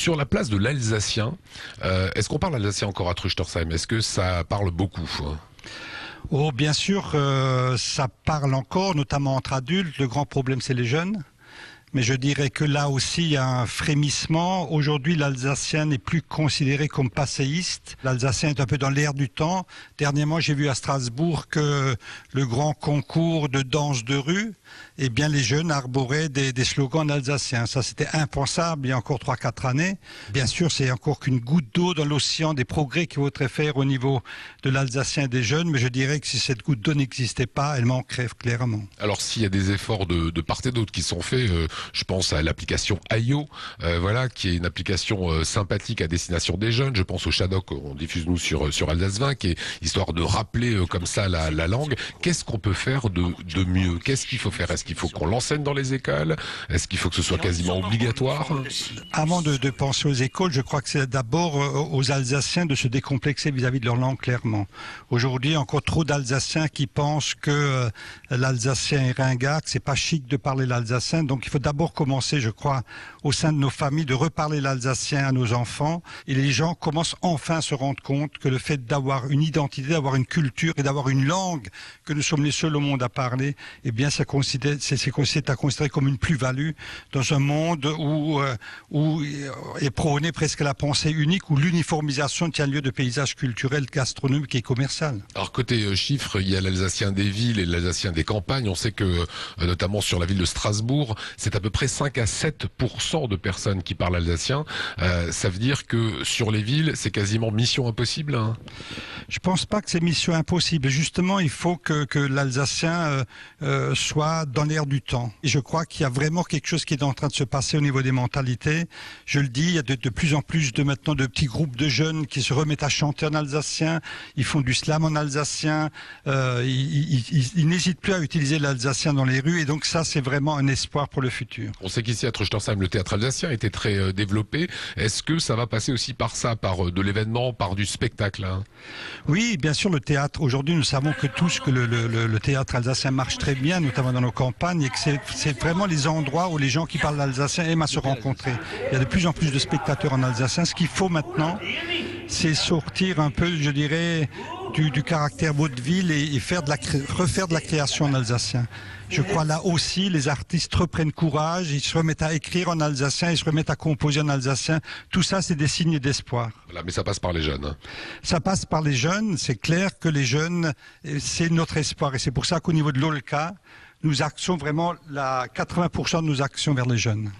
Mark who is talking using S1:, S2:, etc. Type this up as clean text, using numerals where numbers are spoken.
S1: Sur la place de l'Alsacien, est-ce qu'on parle alsacien encore à Trüchtersheim? Est-ce que ça parle beaucoup?
S2: Oh, bien sûr, ça parle encore, notamment entre adultes. Le grand problème, c'est les jeunes. Mais je dirais que là aussi, il y a un frémissement. Aujourd'hui, l'Alsacien n'est plus considéré comme passéiste. L'Alsacien est un peu dans l'air du temps. Dernièrement, j'ai vu à Strasbourg que le grand concours de danse de rue, eh bien, les jeunes arboraient des slogans alsaciens. Ça, c'était impensable il y a encore 3-4 années. Bien sûr, c'est encore qu'une goutte d'eau dans l'océan des progrès qu'il faudrait faire au niveau de l'Alsacien et des jeunes. Mais je dirais que si cette goutte d'eau n'existait pas, elle manquerait clairement.
S1: Alors, s'il y a des efforts de part et d'autre qui sont faits, je pense à l'application Ayo, voilà, qui est une application sympathique à destination des jeunes. Je pense au Shadok qu'on diffuse nous sur Alsace 20, qui est histoire de rappeler comme ça la langue. Qu'est-ce qu'on peut faire de mieux? Qu'est-ce qu'il faut faire? Est-ce qu'il faut qu'on l'enseigne dans les écoles? Est-ce qu'il faut que ce soit quasiment obligatoire?
S2: Avant de penser aux écoles, je crois que c'est d'abord aux Alsaciens de se décomplexer vis-à-vis de leur langue, clairement. Aujourd'hui, encore trop d'Alsaciens qui pensent que l'Alsacien est ringard, que c'est pas chic de parler l'alsacien. Donc il faut d'abord commencer, je crois, au sein de nos familles, de reparler l'alsacien à nos enfants. Et les gens commencent enfin à se rendre compte que le fait d'avoir une identité, d'avoir une culture et d'avoir une langue que nous sommes les seuls au monde à parler, eh bien, c'est à considérer comme une plus-value dans un monde où est prônée presque la pensée unique, où l'uniformisation tient lieu de paysages culturels, gastronomiques et commerciaux.
S1: Alors, côté chiffres, il y a l'Alsacien des villes et l'Alsacien des campagnes. On sait que, notamment sur la ville de Strasbourg, c'est à peu près 5 à 7% de personnes qui parlent alsacien. Ça veut dire que sur les villes, c'est quasiment mission impossible, hein?
S2: Je pense pas que c'est mission impossible. Justement, il faut que l'Alsacien soit dans l'air du temps. Et je crois qu'il y a vraiment quelque chose qui est en train de se passer au niveau des mentalités. Je le dis, il y a de plus en plus maintenant de petits groupes de jeunes qui se remettent à chanter en alsacien. Ils font du slam en alsacien. Ils n'hésitent plus à utiliser l'alsacien dans les rues. Et donc ça, c'est vraiment un espoir pour le futur.
S1: On sait qu'ici à Trüchtersheim, le théâtre alsacien était très développé. Est-ce que ça va passer aussi par ça, par de l'événement, par du spectacle, hein?
S2: Oui, bien sûr, le théâtre. Aujourd'hui, nous savons que tous que le théâtre alsacien marche très bien, notamment dans nos campagnes, et que c'est vraiment les endroits où les gens qui parlent l'alsacien aiment à se rencontrer. Il y a de plus en plus de spectateurs en alsacien. Ce qu'il faut maintenant, c'est sortir un peu, je dirais, du caractère vaudeville et refaire de la création en alsacien. Je crois là aussi, les artistes reprennent courage, ils se remettent à écrire en alsacien, ils se remettent à composer en alsacien. Tout ça, c'est des signes d'espoir.
S1: Voilà, mais ça passe par les jeunes, hein.
S2: Ça passe par les jeunes. C'est clair que les jeunes, c'est notre espoir. Et c'est pour ça qu'au niveau de l'OLCA, nous axons vraiment 80% de nos actions vers les jeunes.